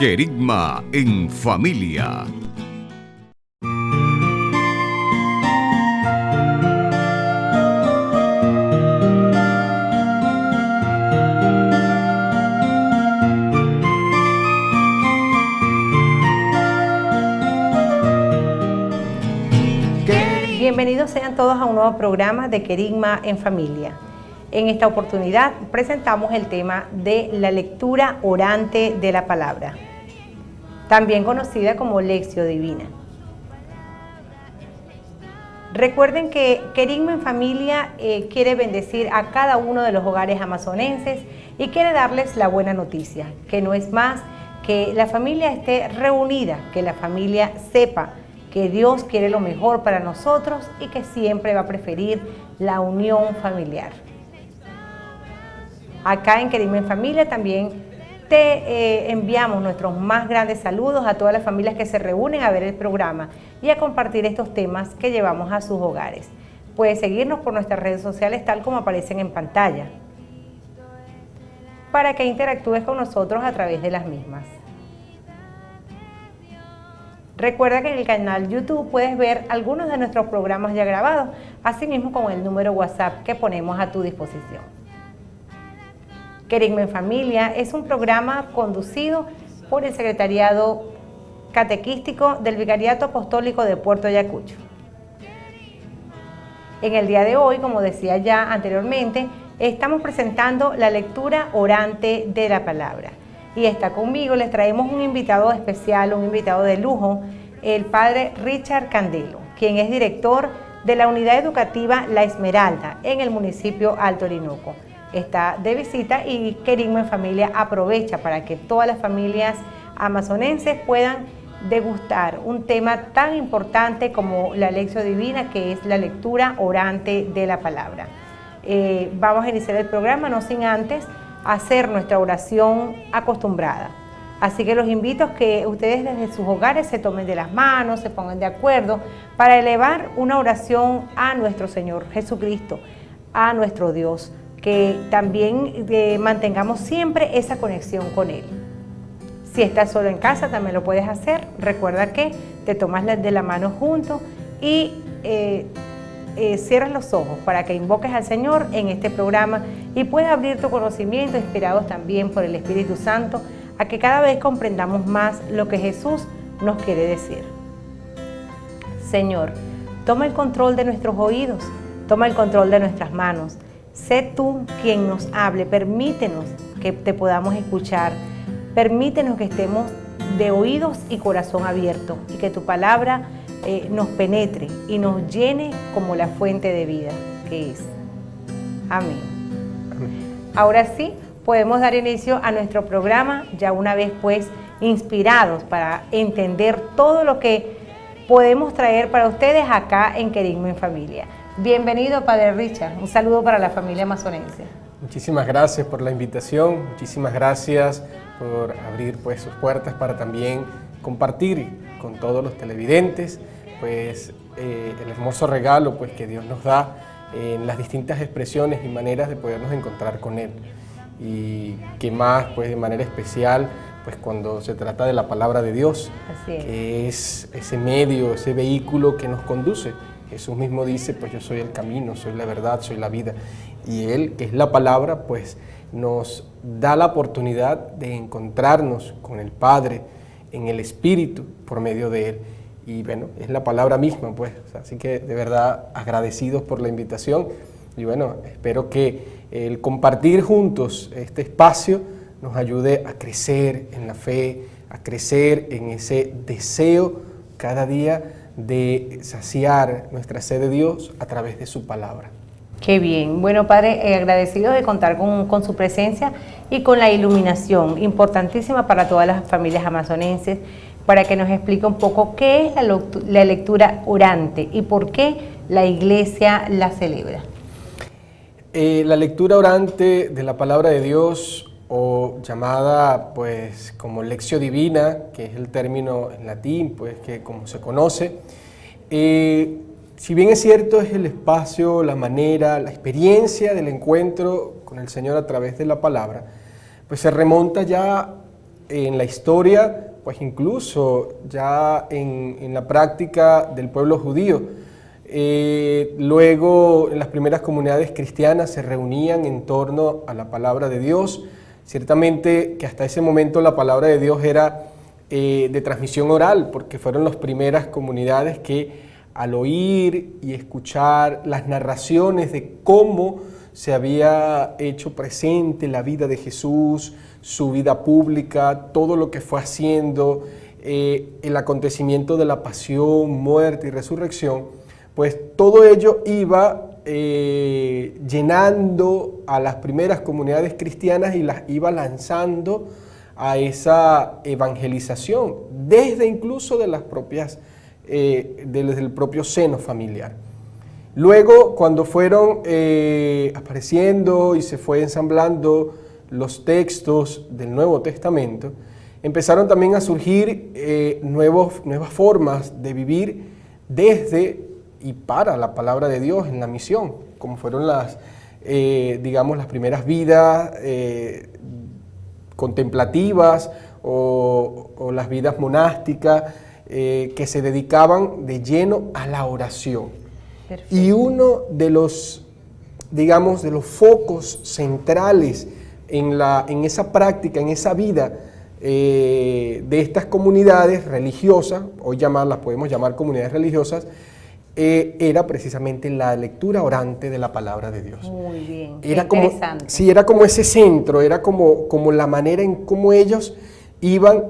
Querigma en familia. Bienvenidos sean todos a un nuevo programa de Querigma en familia. En esta oportunidad presentamos el tema de la lectura orante de la palabra, también conocida como Lección Divina. Recuerden que Querigma en familia quiere bendecir a cada uno de los hogares amazonenses y quiere darles la buena noticia, que no es más que la familia esté reunida, que la familia sepa que Dios quiere lo mejor para nosotros y que siempre va a preferir la unión familiar. Acá en Querigma en Familia también te enviamos nuestros más grandes saludos a todas las familias que se reúnen a ver el programa y a compartir estos temas que llevamos a sus hogares. Puedes seguirnos por nuestras redes sociales tal como aparecen en pantalla, para que interactúes con nosotros a través de las mismas. Recuerda que en el canal YouTube puedes ver algunos de nuestros programas ya grabados, asimismo con el número WhatsApp que ponemos a tu disposición. Querigma en Familia es un programa conducido por el Secretariado Catequístico del Vicariato Apostólico de Puerto Ayacucho. En el día de hoy, como decía ya anteriormente, estamos presentando la lectura orante de la palabra. Y está conmigo, les traemos un invitado especial, un invitado de lujo, el padre Richard Candelo, quien es director de la unidad educativa La Esmeralda en el municipio Alto Orinoco. Está de visita y Querigma en Familia aprovecha para que todas las familias amazonenses puedan degustar un tema tan importante como la Lección Divina, que es la lectura orante de la palabra. Vamos a iniciar el programa, no sin antes hacer nuestra oración acostumbrada. Así que los invito a que ustedes desde sus hogares se tomen de las manos, se pongan de acuerdo para elevar una oración a nuestro Señor Jesucristo, a nuestro Dios, que también mantengamos siempre esa conexión con Él. Si estás solo en casa también lo puedes hacer. Recuerda que te tomas de la mano juntos y cierras los ojos para que invoques al Señor en este programa y puedas abrir tu conocimiento, inspirados también por el Espíritu Santo, a que cada vez comprendamos más lo que Jesús nos quiere decir. Señor, toma el control de nuestros oídos, toma el control de nuestras manos. Sé tú quien nos hable, permítenos que te podamos escuchar, permítenos que estemos de oídos y corazón abiertos y que tu palabra nos penetre y nos llene como la fuente de vida que es. Amén. Ahora sí, podemos dar inicio a nuestro programa, ya una vez pues inspirados para entender todo lo que podemos traer para ustedes acá en Querigma en Familia. Bienvenido, Padre Richard. Un saludo para la familia amazonense. Muchísimas gracias por la invitación, muchísimas gracias por abrir pues sus puertas para también compartir con todos los televidentes pues el hermoso regalo pues que Dios nos da en las distintas expresiones y maneras de podernos encontrar con Él. Y que más pues de manera especial pues cuando se trata de la palabra de Dios, que es ese medio, ese vehículo que nos conduce. Jesús mismo dice, pues yo soy el camino, soy la verdad, soy la vida. Y Él, que es la palabra, pues nos da la oportunidad de encontrarnos con el Padre en el Espíritu por medio de Él. Y bueno, es la palabra misma, pues. Así que de verdad agradecidos por la invitación. Y bueno, espero que el compartir juntos este espacio nos ayude a crecer en la fe, a crecer en ese deseo cada día de saciar nuestra sed de Dios a través de su palabra. Qué bien. Bueno, Padre, agradecido de contar con su presencia y con la iluminación importantísima para todas las familias amazonenses, para que nos explique un poco qué es la lectura orante y por qué la Iglesia la celebra. La lectura orante de la palabra de Dios, o llamada pues como Lección Divina, que es el término en latín, pues que como se conoce, si bien es cierto, es el espacio, la manera, la experiencia del encuentro con el Señor a través de la palabra, pues se remonta ya en la historia, pues incluso ya en la práctica del pueblo judío. Luego, en las primeras comunidades cristianas se reunían en torno a la palabra de Dios. Ciertamente que hasta ese momento la palabra de Dios era de transmisión oral, porque fueron las primeras comunidades que al oír y escuchar las narraciones de cómo se había hecho presente la vida de Jesús, su vida pública, todo lo que fue haciendo, el acontecimiento de la pasión, muerte y resurrección, pues todo ello iba llenando a las primeras comunidades cristianas y las iba lanzando a esa evangelización, desde incluso de las propias, desde el propio seno familiar. Luego, cuando fueron apareciendo y se fue ensamblando los textos del Nuevo Testamento, empezaron también a surgir nuevas formas de vivir desde y para la palabra de Dios en la misión, como fueron las primeras vidas contemplativas o las vidas monásticas que se dedicaban de lleno a la oración. Perfecto. Y uno de los, de los focos centrales en esa práctica, en esa vida de estas comunidades religiosas, hoy las podemos llamar comunidades religiosas, era precisamente la lectura orante de la palabra de Dios. Muy bien, era como, interesante. Sí, era como ese centro, era como la manera en cómo ellos iban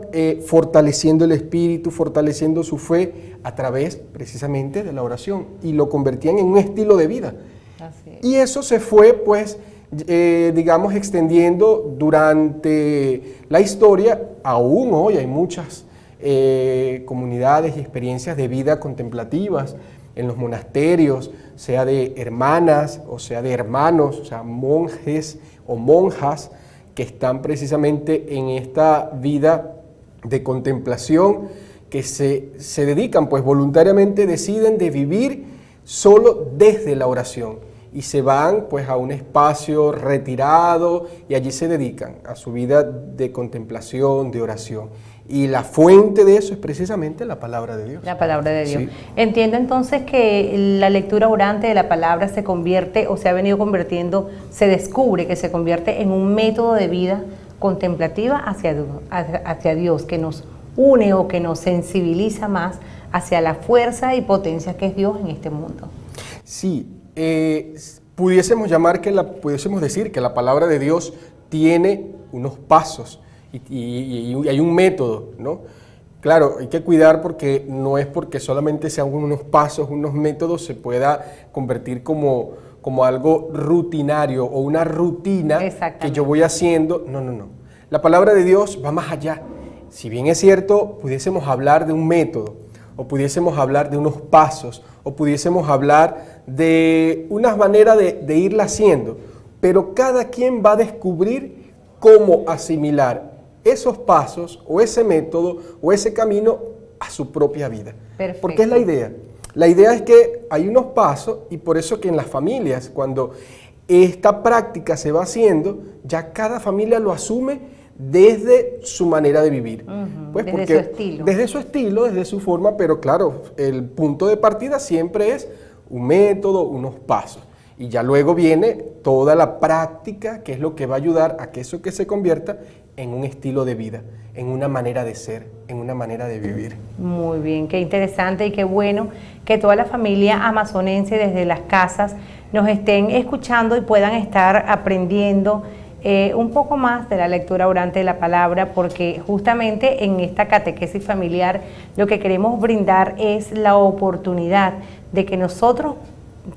fortaleciendo el espíritu, fortaleciendo su fe a través precisamente de la oración, y lo convertían en un estilo de vida. Así es. Y eso se fue, pues, extendiendo durante la historia. Aún hoy hay muchas comunidades y experiencias de vida contemplativas en los monasterios, sea de hermanas o sea de hermanos, o sea, monjes o monjas que están precisamente en esta vida de contemplación, que se dedican, pues voluntariamente deciden de vivir solo desde la oración y se van pues a un espacio retirado y allí se dedican a su vida de contemplación, de oración. Y la fuente de eso es precisamente la palabra de Dios. La palabra de Dios. Sí. Entiendo entonces que la lectura orante de la palabra se convierte, o se ha venido convirtiendo, se descubre que se convierte en un método de vida contemplativa hacia Dios, que nos une o que nos sensibiliza más hacia la fuerza y potencia que es Dios en este mundo. Sí, pudiésemos decir que la palabra de Dios tiene unos pasos y hay un método, ¿no? Claro, hay que cuidar porque no es porque solamente sean unos pasos, unos métodos, se pueda convertir como algo rutinario o una rutina que yo voy haciendo. No. La palabra de Dios va más allá. Si bien es cierto, pudiésemos hablar de un método, o pudiésemos hablar de unos pasos, o pudiésemos hablar de unas maneras de irla haciendo, pero cada quien va a descubrir cómo asimilar esos pasos o ese método o ese camino a su propia vida. Perfecto. Porque es la idea. La idea es que hay unos pasos, y por eso que en las familias, cuando esta práctica se va haciendo, ya cada familia lo asume desde su manera de vivir. Pues desde su estilo. Desde su estilo, desde su forma, pero claro, el punto de partida siempre es un método, unos pasos. Y ya luego viene toda la práctica, que es lo que va a ayudar a que eso que se convierta en un estilo de vida, en una manera de ser, en una manera de vivir. Muy bien, qué interesante y qué bueno que toda la familia amazonense desde las casas nos estén escuchando y puedan estar aprendiendo un poco más de la lectura orante de la palabra, porque justamente en esta catequesis familiar lo que queremos brindar es la oportunidad de que nosotros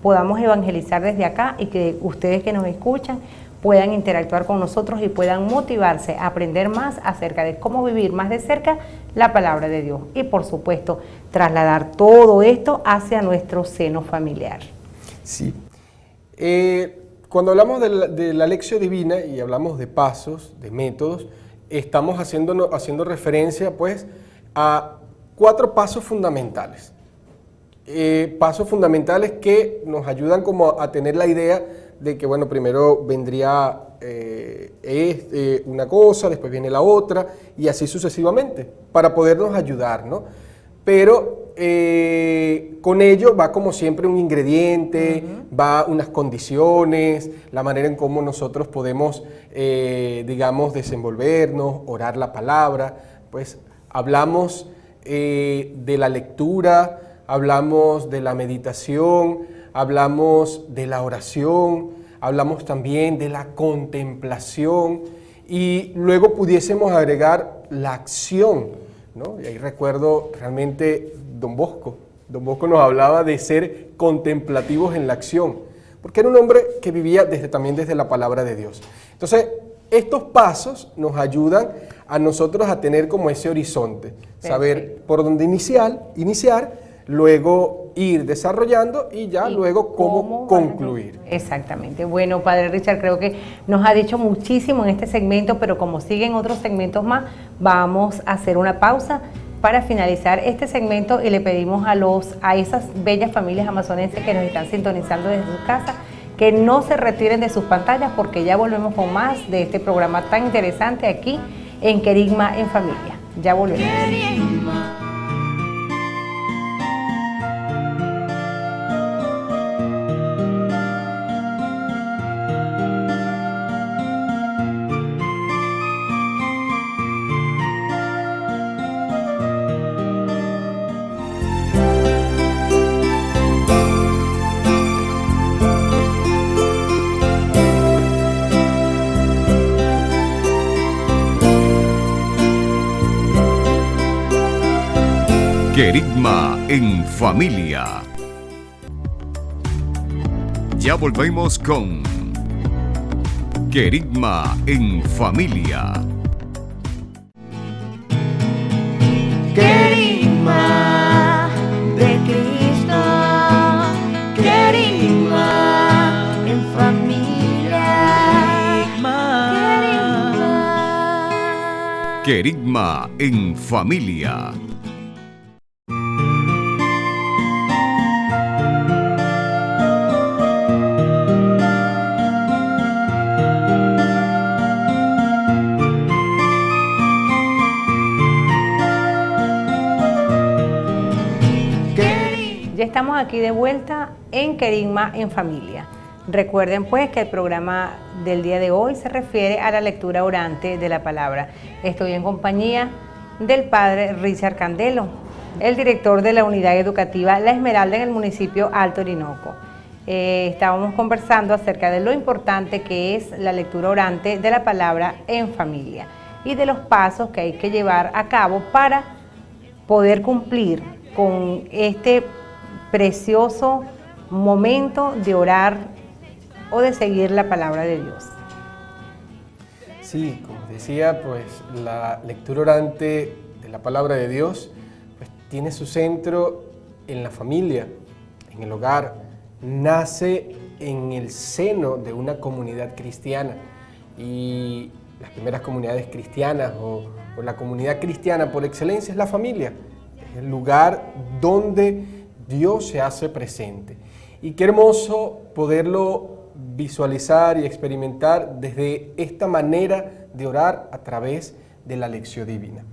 podamos evangelizar desde acá y que ustedes que nos escuchan puedan interactuar con nosotros y puedan motivarse a aprender más acerca de cómo vivir más de cerca la palabra de Dios y, por supuesto, trasladar todo esto hacia nuestro seno familiar. Sí. Cuando hablamos de la lección divina y hablamos de pasos, de métodos, estamos haciendo referencia pues a 4 pasos fundamentales. Pasos fundamentales que nos ayudan como a tener la idea de que, bueno, primero vendría es una cosa, después viene la otra, y así sucesivamente, para podernos ayudar, ¿no? Pero con ello va como siempre un ingrediente, va unas condiciones, la manera en cómo nosotros podemos, digamos, desenvolvernos, orar la palabra. Pues hablamos de la lectura, hablamos de la meditación, hablamos de la oración, hablamos también de la contemplación y luego pudiésemos agregar la acción, ¿no? Y ahí recuerdo realmente Don Bosco. Don Bosco nos hablaba de ser contemplativos en la acción, porque era un hombre que vivía también desde la palabra de Dios. Entonces, estos pasos nos ayudan a nosotros a tener como ese horizonte, saber por dónde iniciar, luego ir desarrollando y ya luego cómo concluir. Exactamente. Bueno, Padre Richard, creo que nos ha dicho muchísimo en este segmento, pero como siguen otros segmentos más, vamos a hacer una pausa para finalizar este segmento y le pedimos a esas bellas familias amazonenses que nos están sintonizando desde sus casas que no se retiren de sus pantallas porque ya volvemos con más de este programa tan interesante aquí en Querigma en Familia. Ya volvemos. Querigma en Familia. Ya volvemos con Querigma en Familia. Querigma de Cristo, querigma en familia. Querigma en Familia. Estamos aquí de vuelta en Querigma en Familia. Recuerden pues que el programa del día de hoy se refiere a la lectura orante de la palabra. Estoy en compañía del Padre Richard Candelo, el director de la unidad educativa La Esmeralda en el municipio Alto Orinoco. Estábamos conversando acerca de lo importante que es la lectura orante de la palabra en familia y de los pasos que hay que llevar a cabo para poder cumplir con este precioso momento de orar o de seguir la palabra de Dios. Sí, como decía, pues la lectura orante de la palabra de Dios pues, tiene su centro en la familia, en el hogar, nace en el seno de una comunidad cristiana y las primeras comunidades cristianas o la comunidad cristiana por excelencia es la familia, es el lugar donde Dios se hace presente. Y qué hermoso poderlo visualizar y experimentar desde esta manera de orar a través de la lección divina.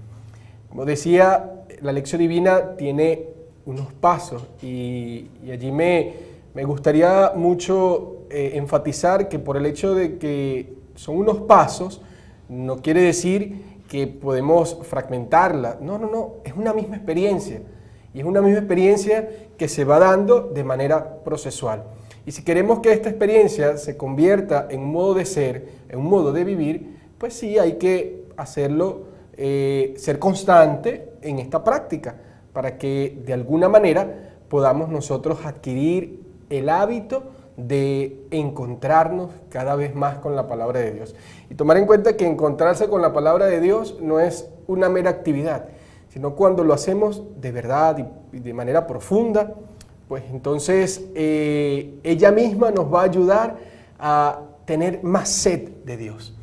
Como decía, la lección divina tiene unos pasos y allí me gustaría mucho enfatizar que por el hecho de que son unos pasos, no quiere decir que podemos fragmentarla. No, es una misma experiencia. Y es una misma experiencia que se va dando de manera procesual. Y si queremos que esta experiencia se convierta en un modo de ser, en un modo de vivir, pues sí, hay que hacerlo, ser constante en esta práctica, para que de alguna manera podamos nosotros adquirir el hábito de encontrarnos cada vez más con la palabra de Dios. Y tomar en cuenta que encontrarse con la palabra de Dios no es una mera actividad, sino cuando lo hacemos de verdad y de manera profunda, pues entonces ella misma nos va a ayudar a tener más sed de Dios,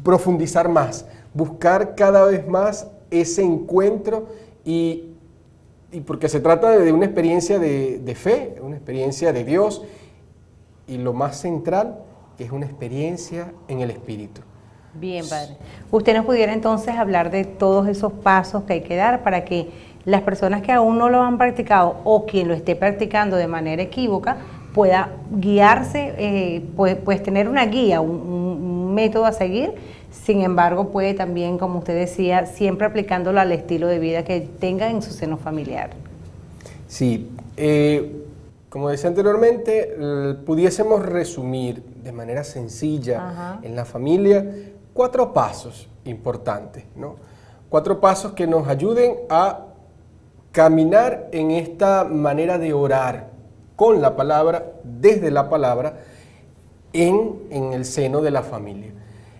profundizar más, buscar cada vez más ese encuentro y porque se trata de una experiencia de fe, una experiencia de Dios y lo más central que es una experiencia en el Espíritu. Bien, padre. Usted nos pudiera entonces hablar de todos esos pasos que hay que dar para que las personas que aún no lo han practicado o quien lo esté practicando de manera equívoca pueda guiarse, pues tener una guía, un método a seguir. Sin embargo, puede también, como usted decía, siempre aplicándolo al estilo de vida que tenga en su seno familiar. Sí, como decía anteriormente, pudiésemos resumir de manera sencilla en la familia 4 pasos importantes, ¿no? 4 pasos que nos ayuden a caminar en esta manera de orar con la palabra, desde la palabra, en el seno de la familia.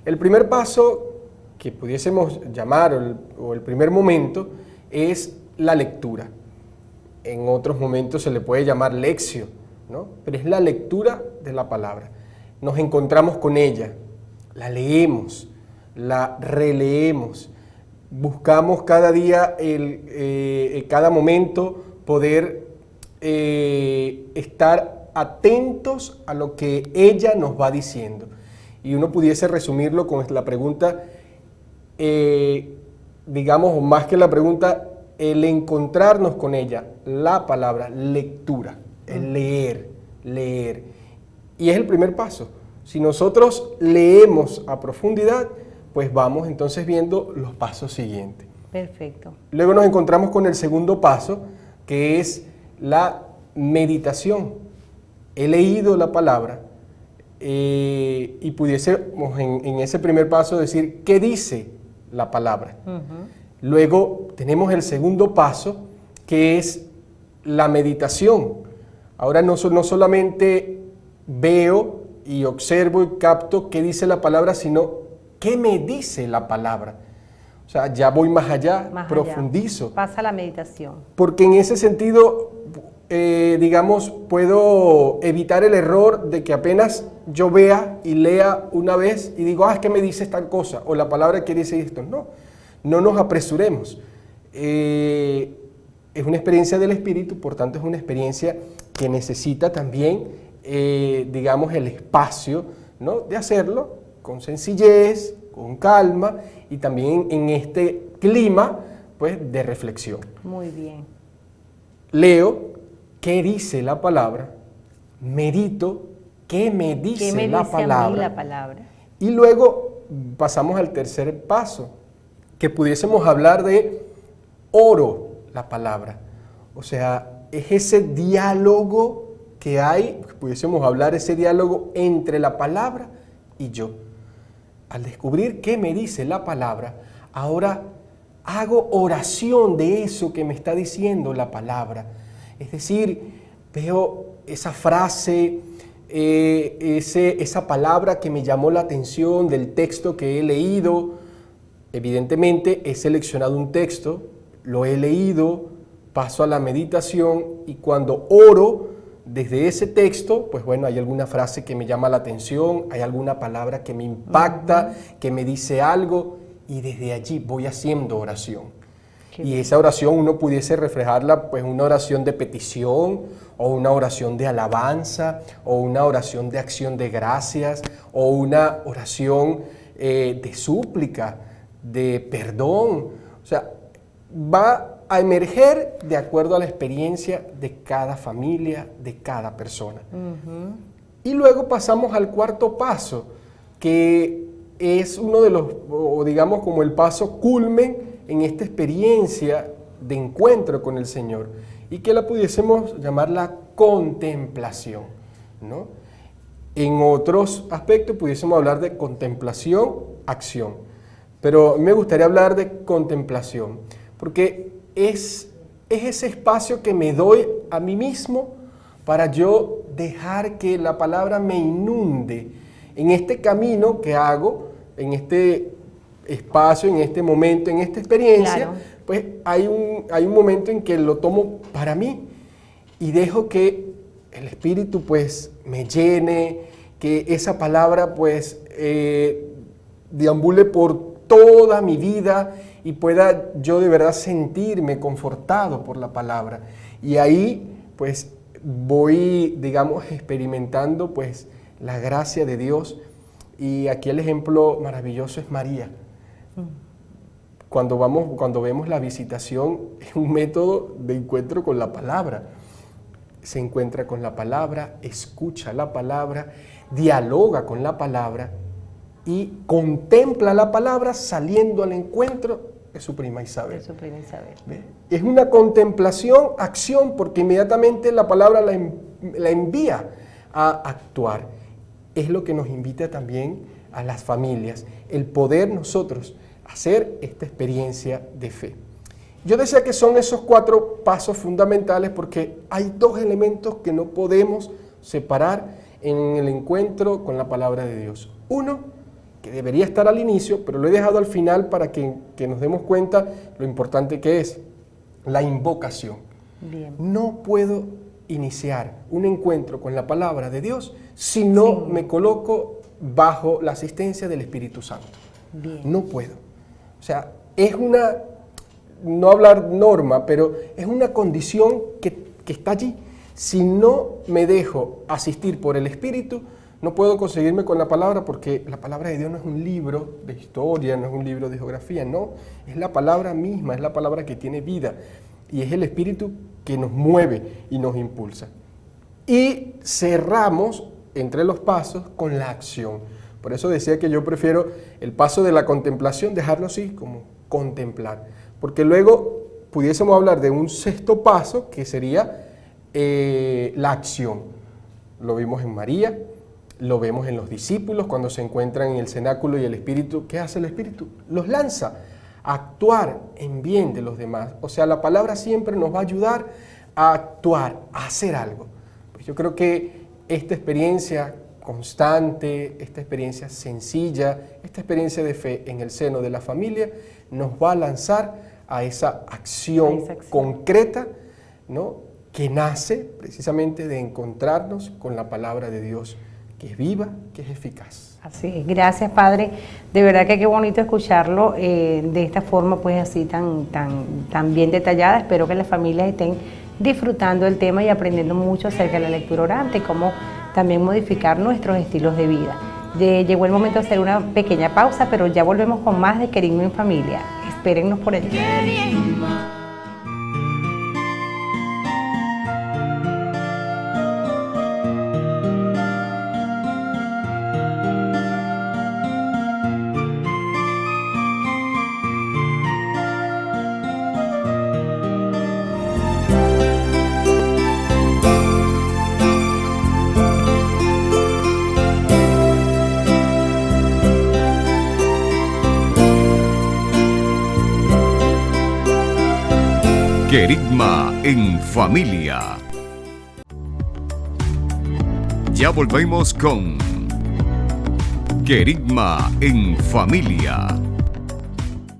El primer paso que pudiésemos llamar, o el primer momento, es la lectura. En otros momentos se le puede llamar lección, ¿no? Pero es la lectura de la palabra. Nos encontramos con ella, la leemos, la releemos, buscamos cada día, cada momento, poder estar atentos a lo que ella nos va diciendo. Y uno pudiese resumirlo con la pregunta, digamos, más que la pregunta, el encontrarnos con ella, la palabra, lectura, el leer. Y es el primer paso. Si nosotros leemos a profundidad, pues vamos entonces viendo los pasos siguientes. Perfecto. Luego nos encontramos con el segundo paso, que es la meditación. He leído la palabra y pudiésemos en ese primer paso decir, ¿qué dice la palabra? Luego tenemos el segundo paso, que es la meditación. Ahora no solamente veo y observo y capto qué dice la palabra, sino qué me dice la palabra. O sea, ya voy más allá, profundizo. Pasa la meditación. Porque en ese sentido, digamos, puedo evitar el error de que apenas yo vea y lea una vez y digo, es que me dice tal cosa, o la palabra quiere decir esto. No nos apresuremos. Es una experiencia del Espíritu, por tanto es una experiencia que necesita también, digamos, el espacio, ¿no?, de hacerlo con sencillez, con calma y también en este clima, pues, de reflexión. Muy bien. Leo qué dice la palabra, medito qué me dice la palabra, a mí la palabra, y luego pasamos al tercer paso, que pudiésemos hablar de oro la palabra. O sea, es ese diálogo que hay, pudiésemos hablar ese diálogo entre la palabra y yo. Al descubrir qué me dice la palabra, ahora hago oración de eso que me está diciendo la palabra. Es decir, veo esa frase, esa palabra que me llamó la atención del texto que he leído. Evidentemente he seleccionado un texto, lo he leído, paso a la meditación y cuando oro desde ese texto, pues bueno, hay alguna frase que me llama la atención, hay alguna palabra que me impacta, que me dice algo y desde allí voy haciendo oración. Y esa oración uno pudiese reflejarla, pues una oración de petición o una oración de alabanza o una oración de acción de gracias o una oración de súplica, de perdón. O sea, va a emerger de acuerdo a la experiencia de cada familia, de cada persona. Y luego pasamos al cuarto paso, que es uno de los, o digamos como el paso culmen en esta experiencia de encuentro con el Señor, y que la pudiésemos llamar la contemplación, ¿no? En otros aspectos pudiésemos hablar de contemplación, acción, pero me gustaría hablar de contemplación, porque es ese espacio que me doy a mí mismo para yo dejar que la palabra me inunde en este camino que hago, en este espacio, en este momento, en esta experiencia. Claro. Pues hay un momento en que lo tomo para mí y dejo que el Espíritu pues me llene, que esa palabra pues deambule por toda mi vida y pueda yo de verdad sentirme confortado por la palabra. Y ahí pues voy, digamos, experimentando pues la gracia de Dios. Y aquí el ejemplo maravilloso es María. Cuando vemos la visitación, es un método de encuentro con la palabra. Se encuentra con la palabra, escucha la palabra, dialoga con la palabra y contempla la palabra saliendo al encuentro de su prima Isabel. De su prima Isabel. ¿Ve? Es una contemplación, acción, porque inmediatamente la palabra la envía a actuar. Es lo que nos invita también a las familias, el poder nosotros hacer esta experiencia de fe. Yo decía que son esos 4 pasos fundamentales porque hay 2 elementos que no podemos separar en el encuentro con la palabra de Dios. Uno, que debería estar al inicio, pero lo he dejado al final para que nos demos cuenta lo importante que es, la invocación. Bien. No puedo iniciar un encuentro con la palabra de Dios si no me coloco bajo la asistencia del Espíritu Santo. Bien. No puedo. O sea, es una, no hablar norma, pero es una condición que está allí. Si no me dejo asistir por el Espíritu, no puedo conseguirme con la palabra, porque la palabra de Dios no es un libro de historia, no es un libro de geografía, no, es la palabra misma, es la palabra que tiene vida y es el Espíritu que nos mueve y nos impulsa. Y cerramos entre los pasos con la acción. Por eso decía que yo prefiero el paso de la contemplación, dejarlo así como contemplar, porque luego pudiésemos hablar de un 6º paso que sería la acción. Lo vimos en María, lo vemos en los discípulos cuando se encuentran en el cenáculo y el Espíritu, ¿qué hace el Espíritu? Los lanza a actuar en bien de los demás. O sea, la palabra siempre nos va a ayudar a actuar, a hacer algo. Pues yo creo que esta experiencia constante, esta experiencia sencilla, esta experiencia de fe en el seno de la familia nos va a lanzar a esa acción concreta, ¿no?, que nace precisamente de encontrarnos con la palabra de Dios, que es viva, que es eficaz. Así es. Gracias, Padre. De verdad que qué bonito escucharlo de esta forma, pues así tan bien detallada. Espero que las familias estén disfrutando el tema y aprendiendo mucho acerca de la lectura orante y cómo también modificar nuestros estilos de vida. Llegó el momento de hacer una pequeña pausa, pero ya volvemos con más de Querigma en Familia. Espérennos por allí. Querigma en Familia. Ya volvemos con Querigma en Familia.